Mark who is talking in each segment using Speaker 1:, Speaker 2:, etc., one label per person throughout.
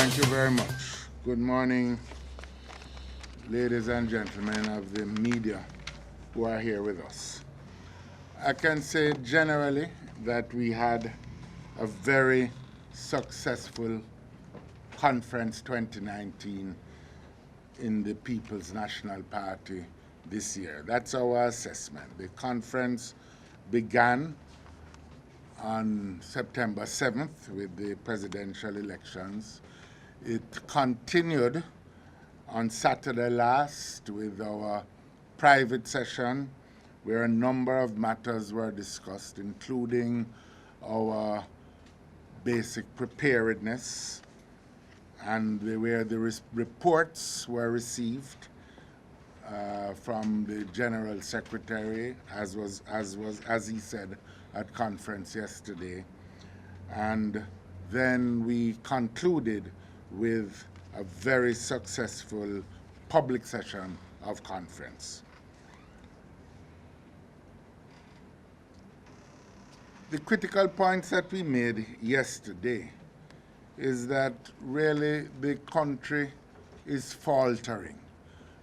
Speaker 1: Thank you very much. Good morning, ladies and gentlemen of the media who are here with us. I can say generally that we had a very successful Conference 2019 in the People's National Party this year. That's our assessment. The conference began on September 7th with the presidential elections. It continued on Saturday last with our private session where a number of matters were discussed, including our basic preparedness and where the reports were received from the General Secretary, as he said at conference yesterday. And then we concluded with a very successful public session of conference. The critical points that we made yesterday is that really the country is faltering.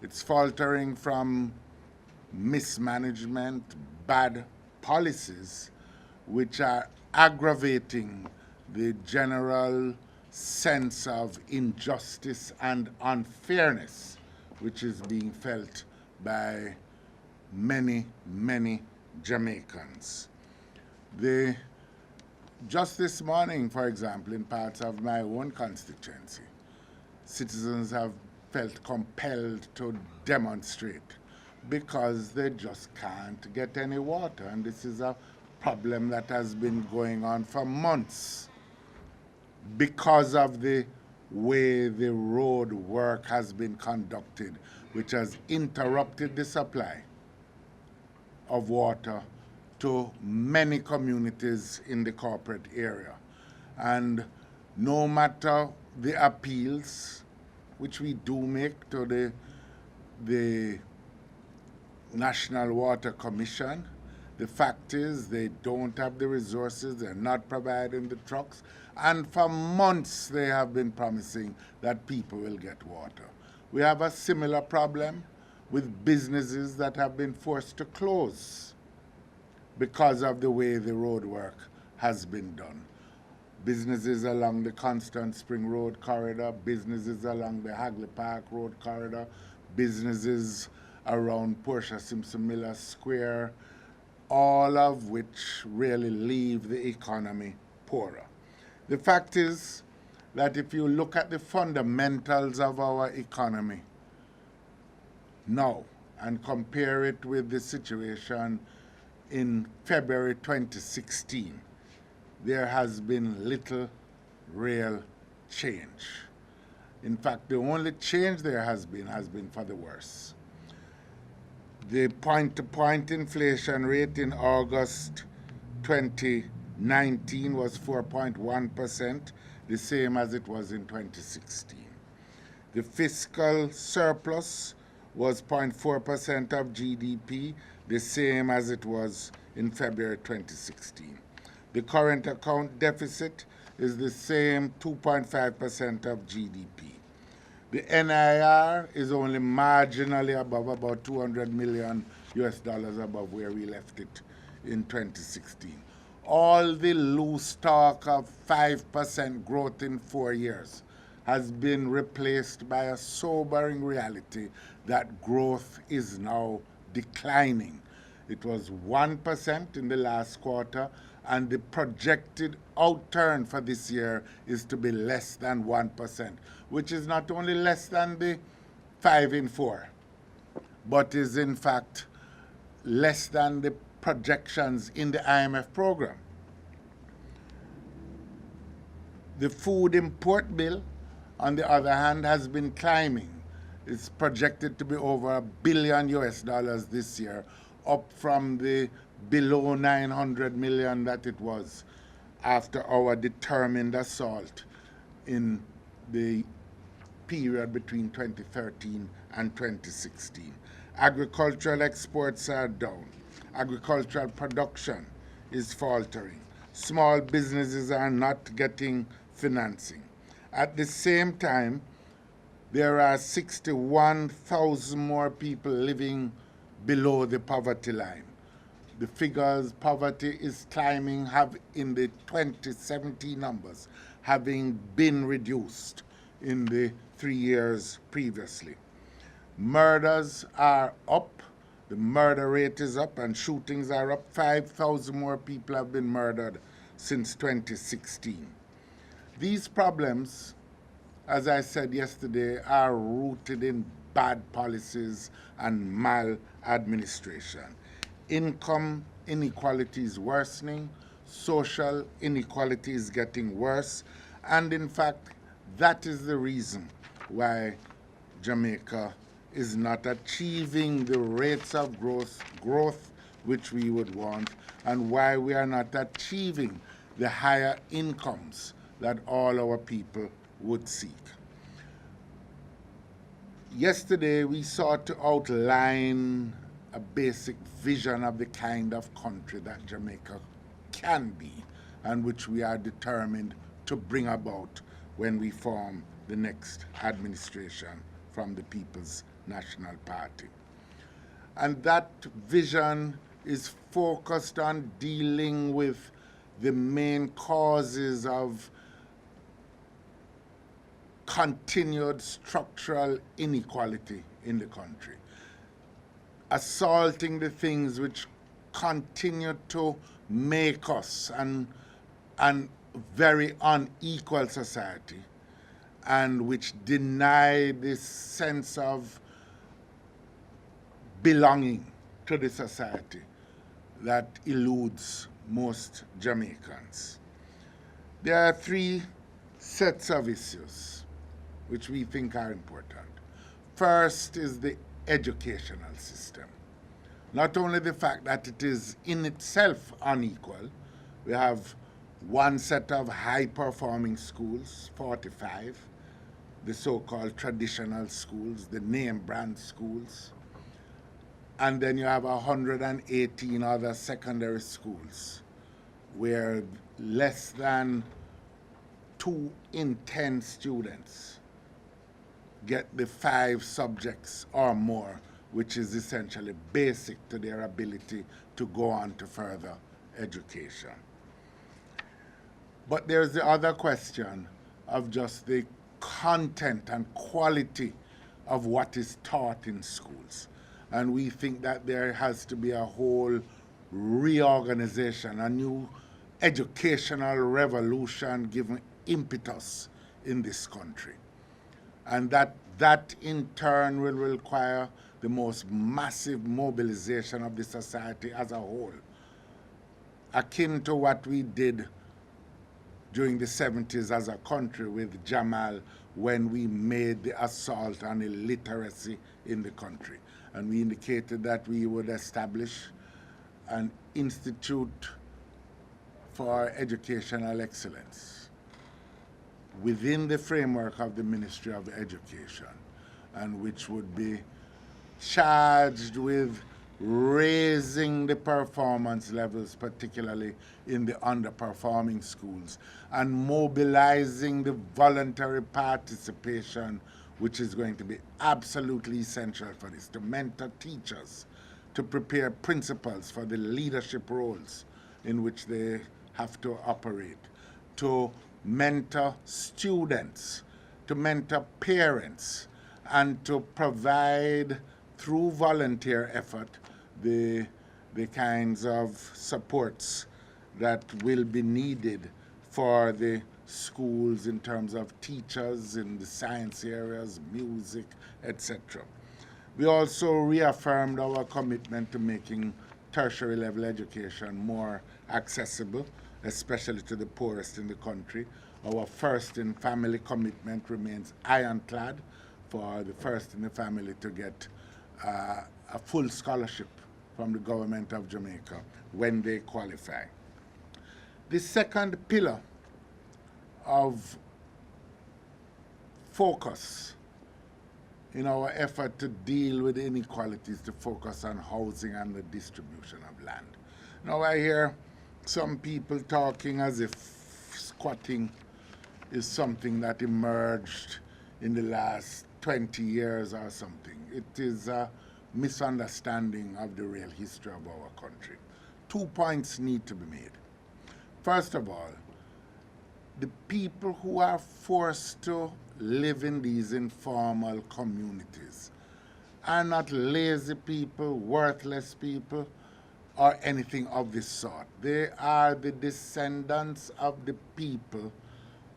Speaker 1: It's faltering from mismanagement, bad policies, which are aggravating the general sense of injustice and unfairness which is being felt by many, many Jamaicans. Just this morning, for example, in parts of my own constituency, citizens have felt compelled to demonstrate because they just can't get any water. And this is a problem that has been going on for months because of the way the road work has been conducted, which has interrupted the supply of water to many communities in the corporate area. And no matter the appeals which we do make to the National Water Commission, the fact is they don't have the resources, they're not providing the trucks, and for months they have been promising that people will get water. We have a similar problem with businesses that have been forced to close because of the way the road work has been done. Businesses along the Constant Spring Road corridor, businesses along the Hagley Park Road corridor, businesses around Portia Simpson Miller Square, all of which really leave the economy poorer. The fact is that if you look at the fundamentals of our economy now and compare it with the situation in February 2016, there has been little real change. In fact, the only change there has been for the worse. The point-to-point inflation rate in August 2019 was 4.1%, the same as it was in 2016. The fiscal surplus was 0.4% of GDP, the same as it was in February 2016. The current account deficit is the same 2.5% of GDP. The NIR is only marginally above, about $200 million above where we left it in 2016. All the loose talk of 5% growth in 4 years has been replaced by a sobering reality that growth is now declining. It was 1% in the last quarter, and the projected outturn for this year is to be less than 1%, which is not only less than the 5 in 4, but is in fact less than the projections in the IMF program. The food import bill, on the other hand, has been climbing. It's projected to be over $1 billion this year, up from the below 900 million that it was after our determined assault in the period between 2013 and 2016. Agricultural exports are down. Agricultural production is faltering. Small businesses are not getting financing. At the same time, there are 61,000 more people living below the poverty line. The figures, poverty is climbing, have in the 2017 numbers, having been reduced in the 3 years previously. Murders are up, the murder rate is up, and shootings are up. 5,000 more people have been murdered since 2016. These problems, as I said yesterday, are rooted in bad policies and maladministration. Income inequality is worsening, social inequality is getting worse, and in fact, that is the reason why Jamaica is not achieving the rates of growth which we would want, and why we are not achieving the higher incomes that all our people would seek. Yesterday, we sought to outline a basic vision of the kind of country that Jamaica can be, and which we are determined to bring about when we form the next administration from the People's National Party. And that vision is focused on dealing with the main causes of continued structural inequality in the country, assaulting the things which continue to make us an very unequal society, and which deny this sense of belonging to the society that eludes most Jamaicans. There are three sets of issues which we think are important. First is the educational system. Not only the fact that it is in itself unequal, we have one set of high-performing schools, 45, the so-called traditional schools, the name-brand schools, and then you have 118 other secondary schools where less than 2 in 10 students get the 5 subjects or more, which is essentially basic to their ability to go on to further education. But there's the other question of just the content and quality of what is taught in schools. And we think that there has to be a whole reorganization, a new educational revolution given impetus in this country. And that in turn will require the most massive mobilization of the society as a whole, akin to what we did during the 70s as a country with Jamal, when we made the assault on illiteracy in the country. And we indicated that we would establish an institute for educational excellence within the framework of the Ministry of Education, and which would be charged with raising the performance levels, particularly in the underperforming schools, and mobilizing the voluntary participation, which is going to be absolutely essential for this, to mentor teachers, to prepare principals for the leadership roles in which they have to operate, to mentor students, to mentor parents, and to provide, through volunteer effort, the kinds of supports that will be needed for the schools in terms of teachers in the science areas, music, etc. We also reaffirmed our commitment to making tertiary level education more accessible, especially to the poorest in the country. Our first in family commitment remains ironclad for the first in the family to get a full scholarship from the government of Jamaica when they qualify. The second pillar of focus in our effort to deal with inequalities, to focus on housing and the distribution of land. Now I hear some people talking as if squatting is something that emerged in the last 20 years or something. It is a misunderstanding of the real history of our country. 2 points need to be made. First of all, the people who are forced to live in these informal communities are not lazy people, worthless people, or anything of this sort. They are the descendants of the people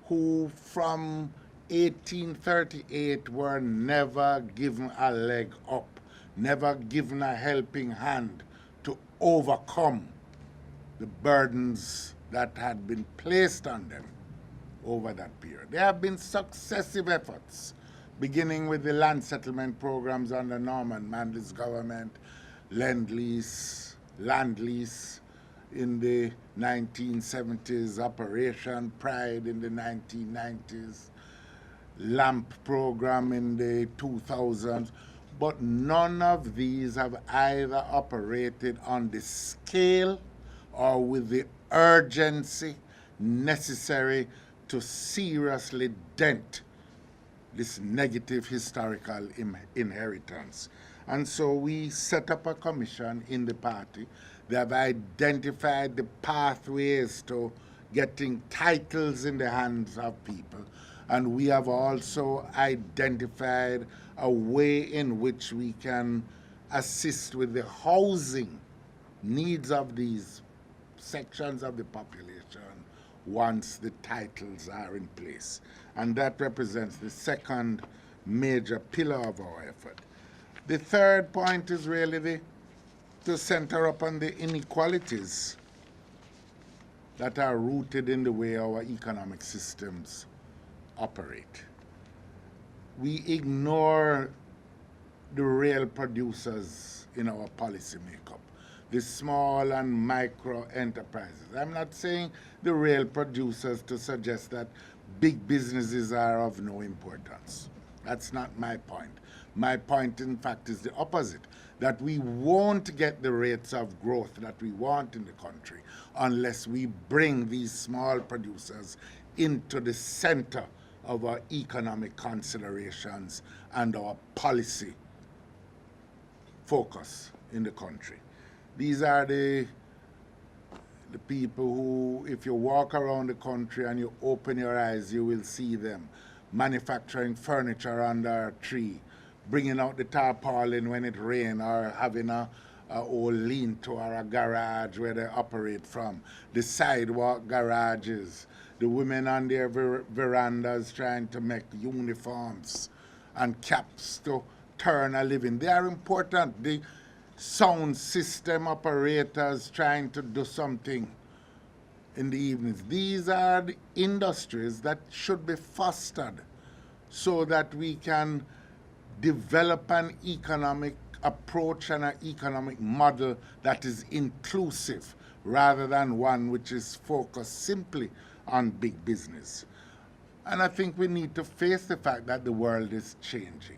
Speaker 1: who from 1838 were never given a leg up, never given a helping hand to overcome the burdens that had been placed on them over that period. There have been successive efforts, beginning with the land settlement programs under Norman Manley's government, Lend-Lease, Land Lease in the 1970s, Operation Pride in the 1990s, LAMP program in the 2000s, but none of these have either operated on the scale or with the urgency necessary to seriously dent this negative historical inheritance. And so we set up a commission in the party. They have identified the pathways to getting titles in the hands of people. And we have also identified a way in which we can assist with the housing needs of these sections of the population once the titles are in place. And that represents the second major pillar of our effort. The third point is really to center upon the inequalities that are rooted in the way our economic systems operate. We ignore the real producers in our policy makeup, the small and micro enterprises. I'm not saying the real producers to suggest that big businesses are of no importance. That's not my point. My point, in fact, is the opposite, that we won't get the rates of growth that we want in the country unless we bring these small producers into the center of our economic considerations and our policy focus in the country. These are the people who, if you walk around the country and you open your eyes, you will see them manufacturing furniture under a tree, bringing out the tarpaulin when it rains, or having a old lean-to or a garage where they operate from, the sidewalk garages, the women on their verandas trying to make uniforms and caps to turn a living. They are important. The sound system operators trying to do something in the evenings. These are the industries that should be fostered so that we can develop an economic approach and an economic model that is inclusive rather than one which is focused simply on big business. And I think we need to face the fact that the world is changing.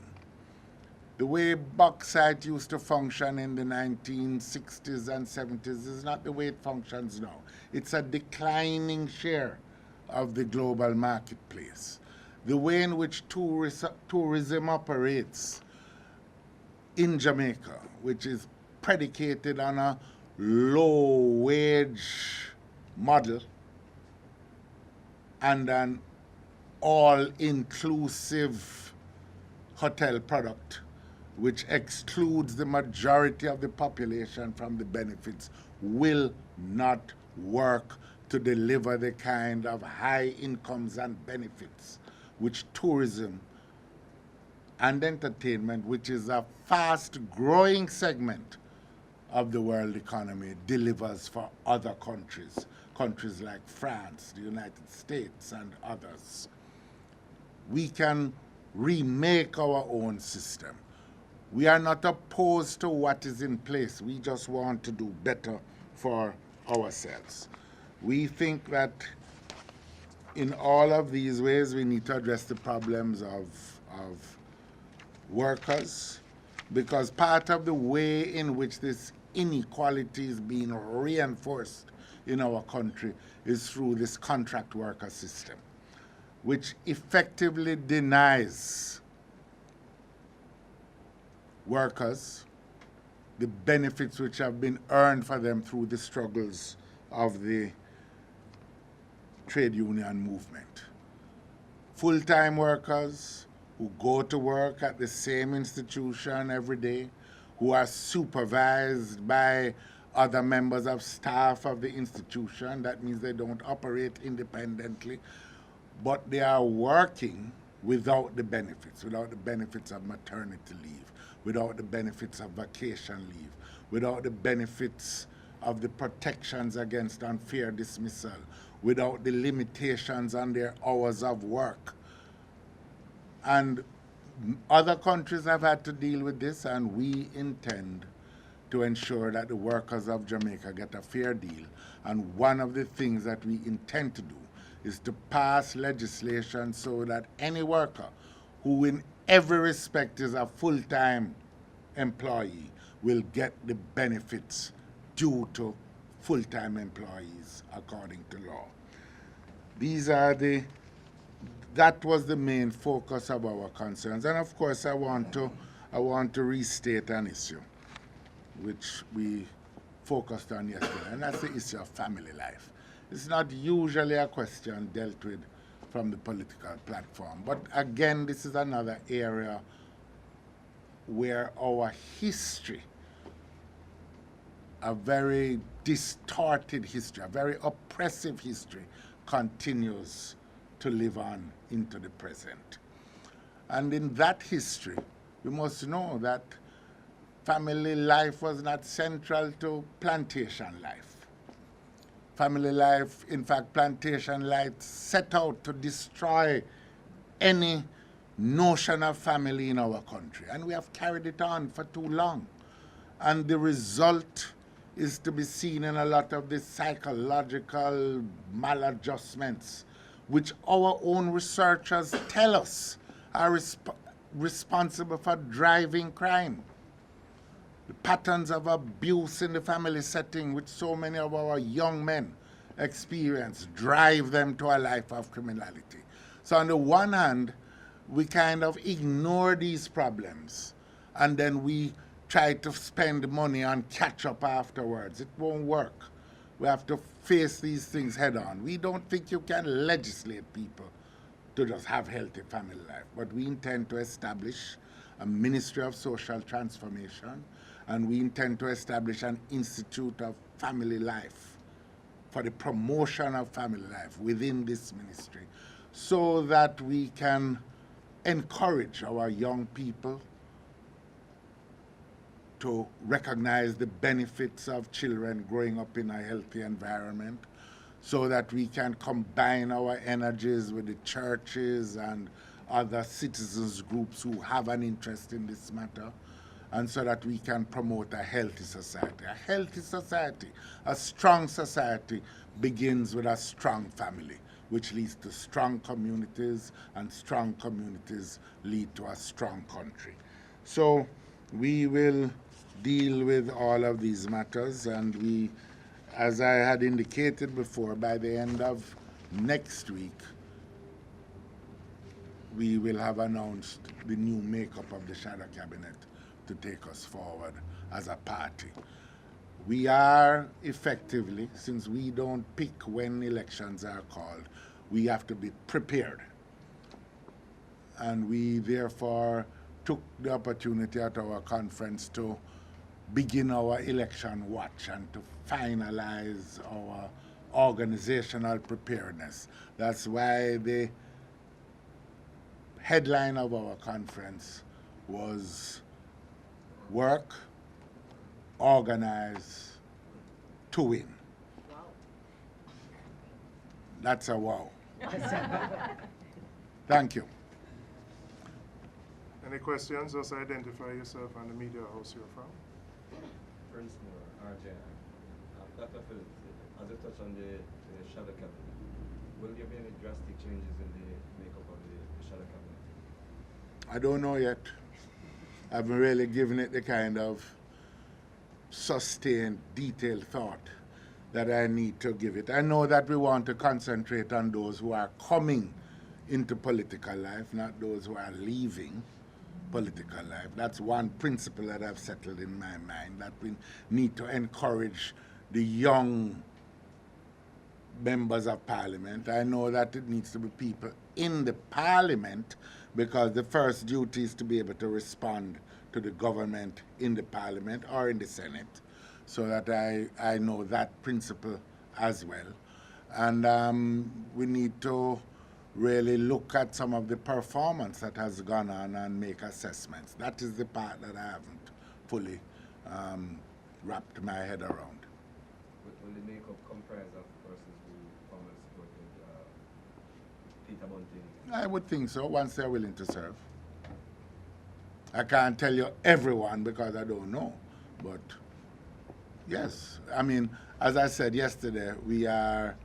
Speaker 1: The way bauxite used to function in the 1960s and 70s is not the way it functions now. It's a declining share of the global marketplace. The way in which tourism operates in Jamaica, which is predicated on a low-wage model and an all-inclusive hotel product, which excludes the majority of the population from the benefits, will not work to deliver the kind of high incomes and benefits which tourism and entertainment, which is a fast-growing segment of the world economy, delivers for other countries, countries like France, the United States, and others. We can remake our own system. We are not opposed to what is in place. We just want to do better for ourselves. We think that in all of these ways, we need to address the problems of workers, because part of the way in which this inequality is being reinforced in our country is through this contract worker system. which effectively denies workers the benefits which have been earned for them through the struggles of the trade union movement. Full-time workers who go to work at the same institution every day, who are supervised by other members of staff of the institution. That means they don't operate independently, but they are working without the benefits of maternity leave, without the benefits of vacation leave, without the benefits of the protections against unfair dismissal, without the limitations on their hours of work. And other countries have had to deal with this, and we intend to ensure that the workers of Jamaica get a fair deal. And one of the things that we intend to do is to pass legislation so that any worker who in every respect is a full-time employee will get the benefits due to full-time employees according to law. That was the main focus of our concerns. And of course I want to restate an issue which we focused on yesterday, and that's the issue of family life. It's not usually a question dealt with from the political platform, but again, this is another area where our history, a very distorted history, a very oppressive history, continues to live on into the present. And in that history, we must know that family life was not central to plantation life. Family life, in fact, plantation life set out to destroy any notion of family in our country. And we have carried it on for too long. And the result is to be seen in a lot of the psychological maladjustments, which our own researchers tell us are responsible for driving crime. The patterns of abuse in the family setting, which so many of our young men experience, drive them to a life of criminality. So on the one hand, we kind of ignore these problems, and then we try to spend money on catch-up afterwards. It won't work. We have to face these things head-on. We don't think you can legislate people to just have healthy family life, but we intend to establish a Ministry of Social Transformation, and we intend to establish an Institute of Family Life for the promotion of family life within this ministry, so that we can encourage our young people to recognize the benefits of children growing up in a healthy environment, so that we can combine our energies with the churches and other citizens groups who have an interest in this matter, and so that we can promote a healthy society. A healthy society, a strong society, begins with a strong family, which leads to strong communities, and strong communities lead to a strong country. So we will deal with all of these matters, and we, as I had indicated before, by the end of next week, we will have announced the new makeup of the shadow cabinet to take us forward as a party. We are effectively, since we don't pick when elections are called, we have to be prepared. And we therefore took the opportunity at our conference to begin our election watch and to finalize our organizational preparedness. That's why the headline of our conference was work, organize, to win.
Speaker 2: Wow.
Speaker 1: That's a wow. Thank you.
Speaker 3: Any questions? Just identify yourself and the media house you're from.
Speaker 4: Prince Moore, RJ. Dr. Phillips, as you touch on the shadow cabinet, will there be any drastic changes in the makeup of the shadow cabinet?
Speaker 1: I don't know yet. I haven't really given it the kind of sustained, detailed thought that I need to give it. I know that we want to concentrate on those who are coming into political life, not those who are leaving political life. That's one principle that I've settled in my mind, that we need to encourage the young members of parliament. I know that it needs to be people in the parliament, because the first duty is to be able to respond to the government in the parliament or in the Senate, so that I know that principle as well. And we need to really look at some of the performance that has gone on and make assessments. That is the part that I haven't fully wrapped my head around.
Speaker 4: Will the makeup comprise of persons who formerly supported Peter Bunting?
Speaker 1: I would think so, once they're willing to serve. I can't tell you everyone because I don't know, but yes. I mean, as I said yesterday, we are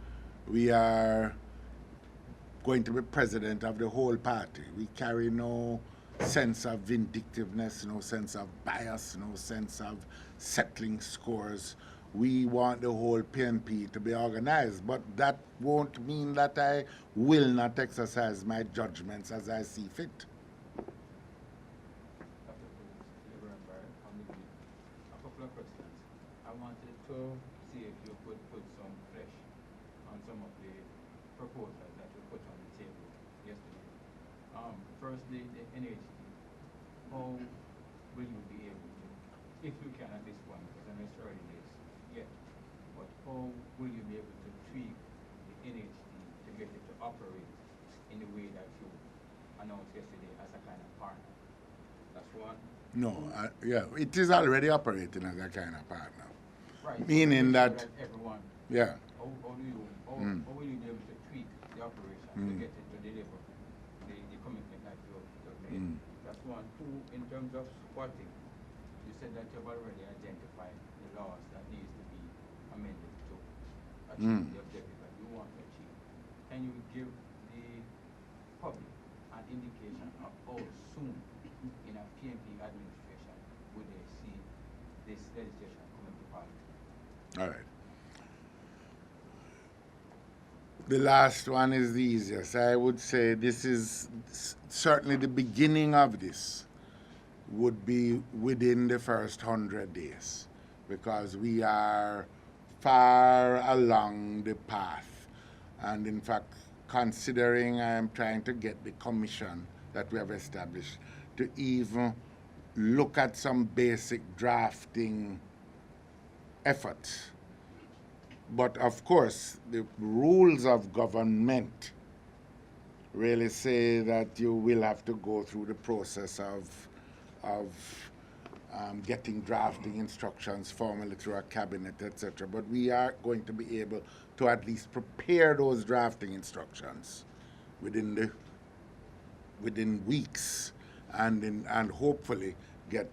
Speaker 1: going to be president of the whole party. We carry no sense of vindictiveness, no sense of bias, no sense of settling scores. We want the whole PNP to be organized, but that won't mean that I will not exercise my judgments as I see fit.
Speaker 2: A couple of questions. I wanted to see if you could put some flesh on some of the proposals that you put on the table yesterday. Firstly, the NHD. How will you be able to, if you can at this point, because I know it's early days yet, but how will you be able to tweak the NHD to get it to operate in the way that you announced yesterday as a kind of partner? That's one.
Speaker 1: No, yeah, it is already operating as a kind of partner.
Speaker 2: Right.
Speaker 1: Meaning
Speaker 2: So
Speaker 1: that,
Speaker 2: everyone,
Speaker 1: yeah,
Speaker 2: how will you be able to tweak the operation to get it to deliver the commitment that you've made? That's one. Two, in terms of squatting, you said that you've already identified the laws that needs to be amended to achieve the objective that you want to achieve. Can you give the public an indication of how soon in a PNP administration would they see this legislation coming to Parliament?
Speaker 1: all right. The last one is the easiest. I would say this is certainly the beginning of this would be within the first 100 days, because we are far along the path. And in fact, considering I am trying to get the commission that we have established to even look at some basic drafting efforts. But of course, the rules of government really say that you will have to go through the process of getting drafting instructions formally through a cabinet, etc. But we are going to be able to at least prepare those drafting instructions within weeks, and hopefully get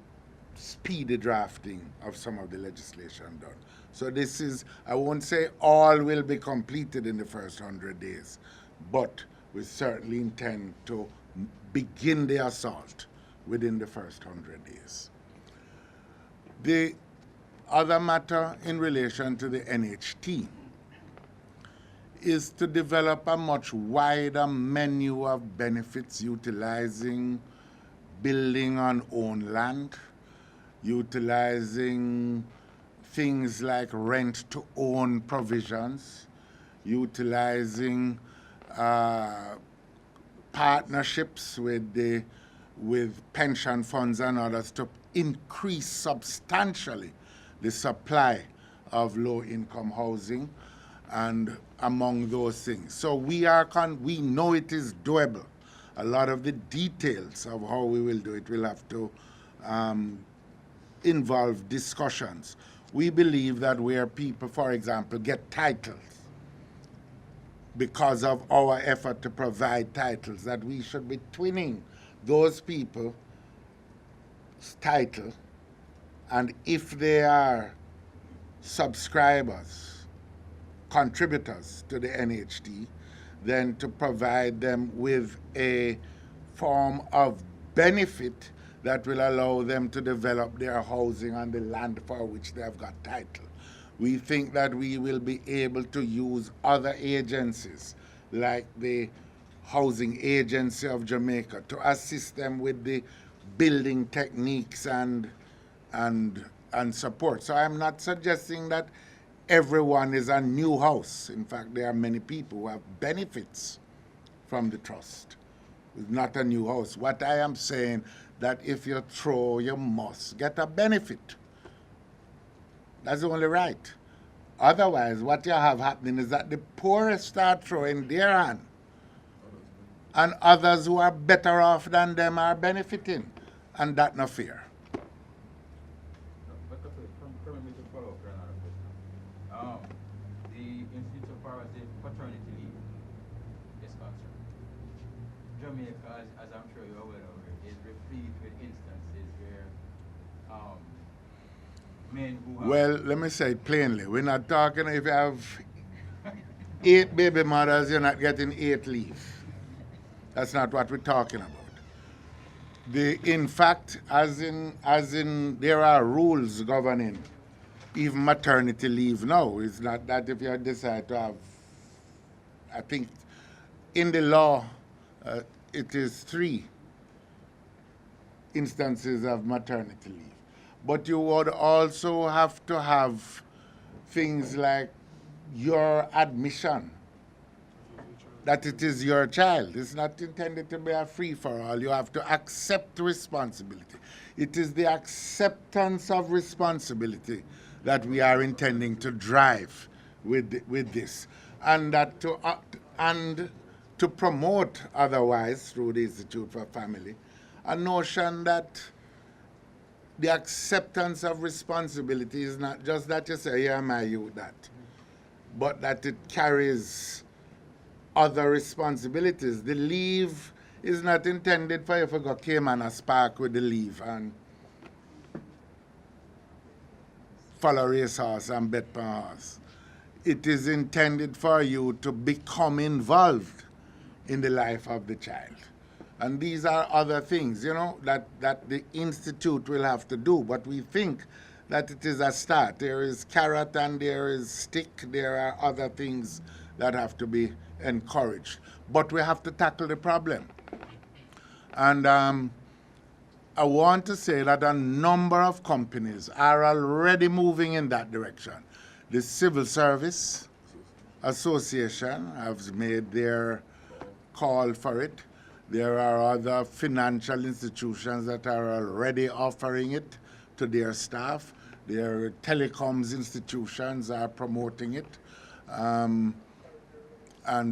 Speaker 1: speedy drafting of some of the legislation done. So this is, I won't say all will be completed in the first 100 days, but we certainly intend to begin the assault within the first 100 days. The other matter in relation to the NHT is to develop a much wider menu of benefits utilizing building on own land, utilizing things like rent-to-own provisions, utilizing partnerships with pension funds and others to increase substantially the supply of low-income housing, and among those things. So we know it is doable. A lot of the details of how we will do it will have to involve discussions. We believe that where people, for example, get titles because of our effort to provide titles, that we should be twinning those people's title, and if they are subscribers, contributors to the NHD, then to provide them with a form of benefit that will allow them to develop their housing on the land for which they have got title. We think that we will be able to use other agencies like the Housing Agency of Jamaica to assist them with the building techniques and support. So I'm not suggesting that everyone is a new house. In fact, there are many people who have benefits from the trust. It's not a new house. What I am saying, that if you throw, you must get a benefit. That's only right. Otherwise, what you have happening is that the poorest start throwing their hand, and others who are better off than them are benefiting, and that's not fair.
Speaker 2: But permit me to follow up for another question. The Institute of Far as the paternity leave is concerned. Jamaica, as I'm sure you're well aware, is replete with instances where men who have...
Speaker 1: Well, let me say it plainly. We're not talking if you have 8 baby mothers, you're not getting 8 leave. That's not what we're talking about. In fact, as in there are rules governing even maternity leave now. It's not that if you decide to have, I think in the law, it is 3 instances of maternity leave. But you would also have to have things like your admission, that it is your child. It's not intended to be a free-for-all. You have to accept responsibility. It is the acceptance of responsibility that we are intending to drive with this, and that to promote otherwise through the Institute for Family a notion that the acceptance of responsibility is not just that you say, yeah, my you that, but that it carries other responsibilities. The leave is not intended for you to go Cayman a spark with the leave and follow racehorse and bet per horse. It is intended for you to become involved in the life of the child. And these are other things, you know, that the Institute will have to do. But we think that it is a start. There is carrot and there is stick. There are other things that have to be encouraged. But we have to tackle the problem. And I want to say that a number of companies are already moving in that direction. The Civil Service Association has made their call for it. There are other financial institutions that are already offering it to their staff. Their telecoms institutions are promoting it. And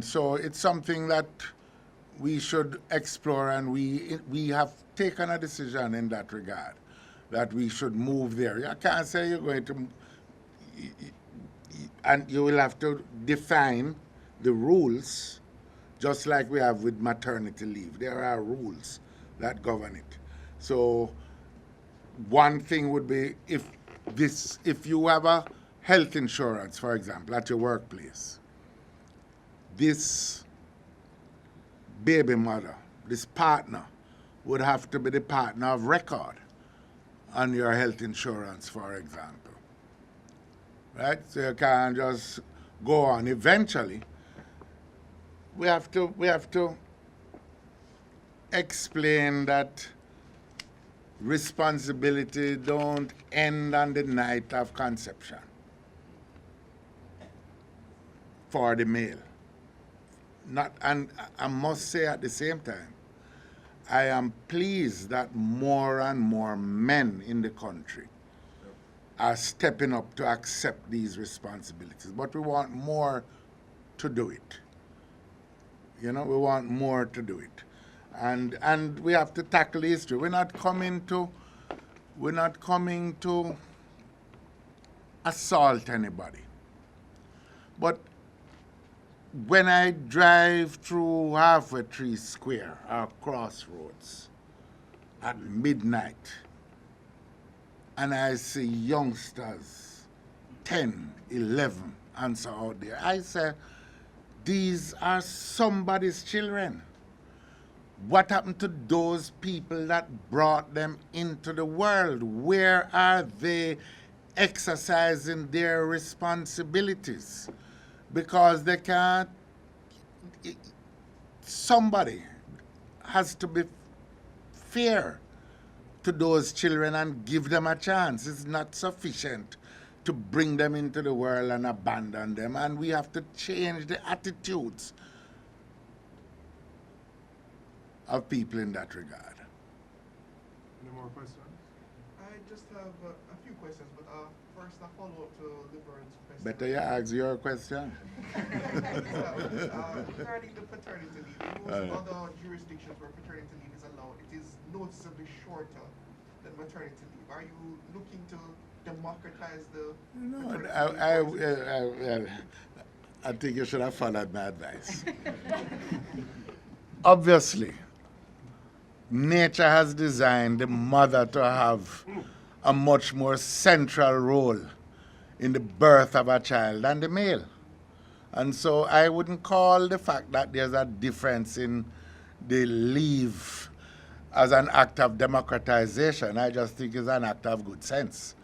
Speaker 1: so it's something that we should explore, and we have taken a decision in that regard, that we should move there. I can't say you're going to, and you will have to define the rules, just like we have with maternity leave. There are rules that govern it. So one thing would be if you have a health insurance, for example, at your workplace, this baby mother, this partner, would have to be the partner of record on your health insurance, for example. Right? So you can't just go on. Eventually, we have to explain that responsibility don't end on the night of conception for the male. And I must say at the same time, I am pleased that more and more men in the country are stepping up to accept these responsibilities. But we want more to do it. You know, we want more to do it. And we have to tackle the history. We're not coming to assault anybody. But when I drive through Halfway Tree Square or Crossroads at midnight, and I see youngsters, 10, 11, and so out there, I say, these are somebody's children. What happened to those people that brought them into the world? Where are they exercising their responsibilities? Because they can't. somebody has to be fair to those children and give them a chance. It's not sufficient to bring them into the world and abandon them, and we have to change the attitudes of people in that regard.
Speaker 3: Any more questions?
Speaker 5: I just have a few questions, but first a follow-up to Liberan's question.
Speaker 1: Better you ask your question.
Speaker 5: Regarding the paternity leave, in most other jurisdictions where paternity leave is allowed, it is noticeably shorter than maternity leave. Are you looking to democratize the
Speaker 1: No,
Speaker 5: paternity leave?
Speaker 1: I think you should have followed my advice. Obviously, nature has designed the mother to have a much more central role in the birth of a child than the male. And so I wouldn't call the fact that there's a difference in the leave as an act of democratization. I just think it's an act of good sense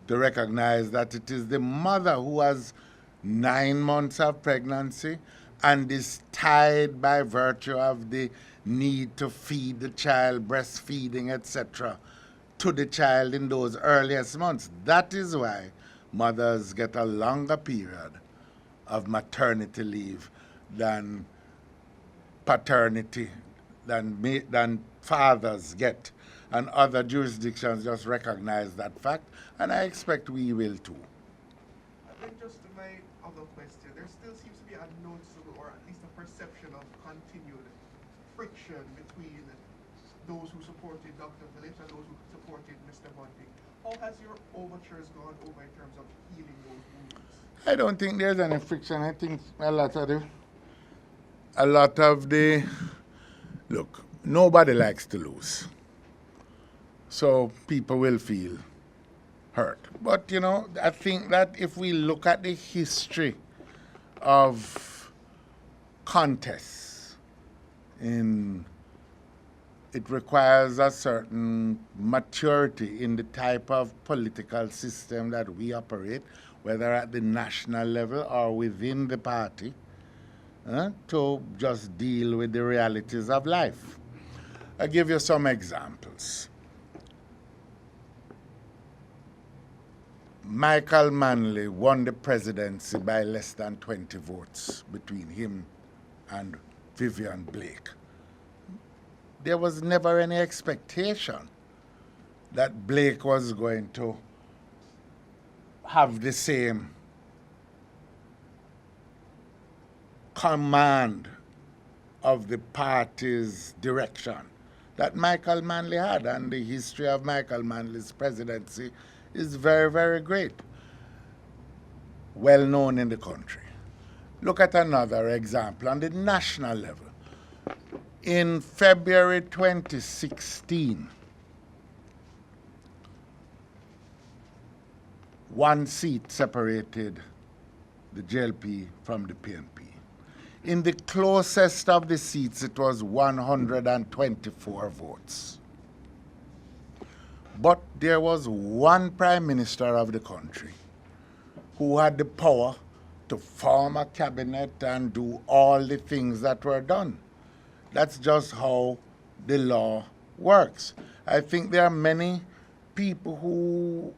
Speaker 1: to recognize that it is the mother who has 9 months of pregnancy and is tied by virtue of the need to feed the child, breastfeeding, etc., to the child in those earliest months. That is why mothers get a longer period of maternity leave than paternity, than fathers get. And other jurisdictions just recognize that fact, and I expect we will too.
Speaker 5: Then just to my other question, there still seems to be a noticeable, or at least a perception of continued friction between those who supported Dr. Phillips and those who supported Mr. Bundy. How has your overtures gone over in terms of healing those wounds?
Speaker 1: I don't think there's any friction. I think a lot of the look, nobody likes to lose. So people will feel hurt. But you know, I think that if we look at the history of contests it requires a certain maturity in the type of political system that we operate, whether at the national level or within the party, to just deal with the realities of life. I'll give you some examples. Michael Manley won the presidency by less than 20 votes between him and Vivian Blake. There was never any expectation that Blake was going to have the same command of the party's direction that Michael Manley had, and the history of Michael Manley's presidency is very, very great, well known in the country. Look at another example on the national level. In February 2016, one seat separated the JLP from the PNP. In the closest of the seats, it was 124 votes. But there was one prime minister of the country who had the power to form a cabinet and do all the things that were done. That's just how the law works. I think there are many people who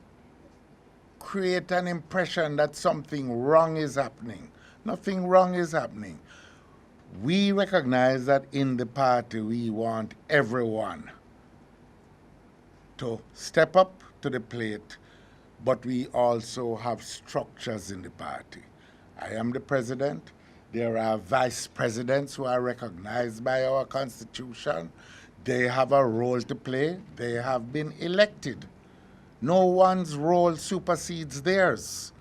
Speaker 1: create an impression that something wrong is happening. Nothing wrong is happening. We recognize that in the party we want everyone to step up to the plate, but we also have structures in the party. I am the president. There are vice presidents who are recognized by our constitution. They have a role to play. They have been elected. No one's role supersedes theirs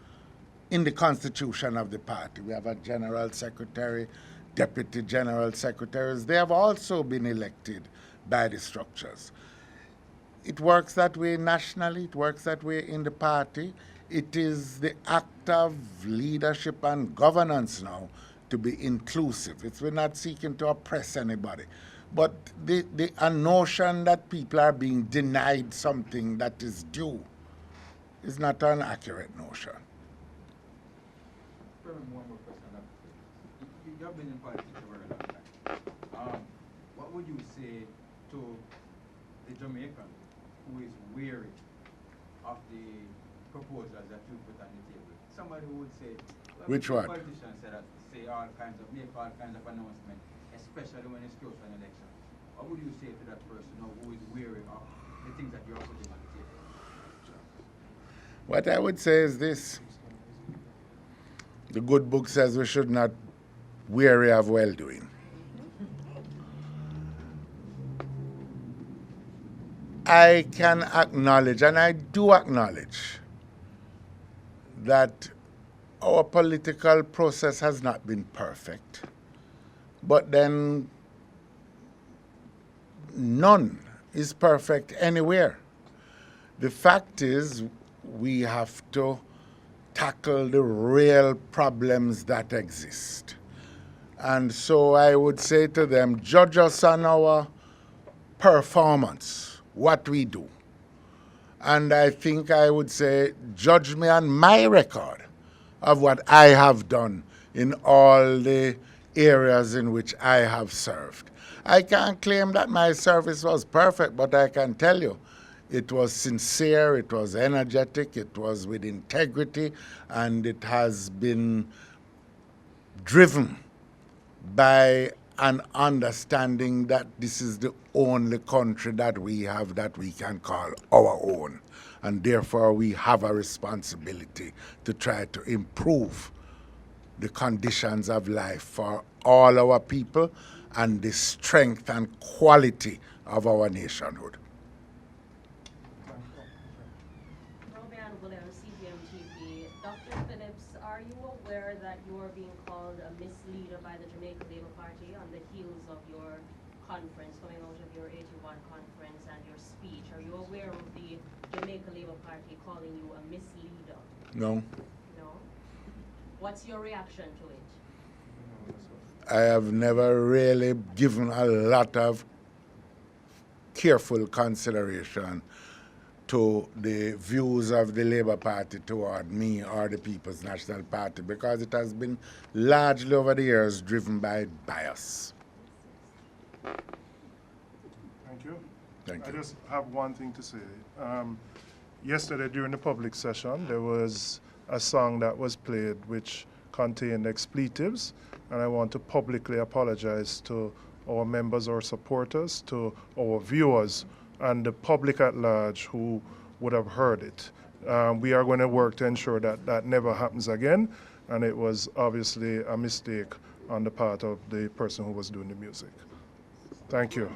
Speaker 1: in the constitution of the party. We have a general secretary, deputy general secretaries. They have also been elected by the structures. It works that way nationally. It works that way in the party. It is the act of leadership and governance now to be inclusive. We're not seeking to oppress anybody. But a notion that people are being denied something that is due is not an accurate notion.
Speaker 2: One more question. You have been in politics for a very long time. what would you say to the Jamaican who is weary of the proposals that you put on the table? Somebody who would say, well,
Speaker 1: Which one?
Speaker 2: Politicians make all kinds of announcements, especially when it's close to an election. What would you say to that person who is weary of the things that you are putting on the table?
Speaker 1: What I would say is this. The good book says we should not weary of well-doing. I can acknowledge, and I do acknowledge, that our political process has not been perfect. But then none is perfect anywhere. The fact is, we have to tackle the real problems that exist. And so I would say to them, judge us on our performance, what we do. And I think I would say, judge me on my record of what I have done in all the areas in which I have served. I can't claim that my service was perfect, but I can tell you, it was sincere, it was energetic, it was with integrity, and it has been driven by an understanding that this is the only country that we have that we can call our own. And therefore, we have a responsibility to try to improve the conditions of life for all our people and the strength and quality of our nationhood.
Speaker 6: Robian Williams, CBM TV. Dr. Phillips, are you aware that you are being called a misleader by the Jamaica Labour Party on the heels of your conference, coming out of your 81 conference and your speech? Are you aware of the Jamaica Labour Party calling you a misleader?
Speaker 1: No.
Speaker 6: No? What's your reaction to it?
Speaker 1: I have never really given a lot of careful consideration to the views of the Labour Party toward me or the People's National Party, because it has been largely over the years driven by bias.
Speaker 3: Thank you.
Speaker 1: Thank
Speaker 3: I
Speaker 1: you.
Speaker 3: just have one thing to say. Yesterday during the public session, there was a song that was played which contained expletives, and I want to publicly apologize to our members or supporters, to our viewers, and the public at large who would have heard it. We are going to work to ensure that that never happens again, and it was obviously a mistake on the part of the person who was doing the music. Thank you.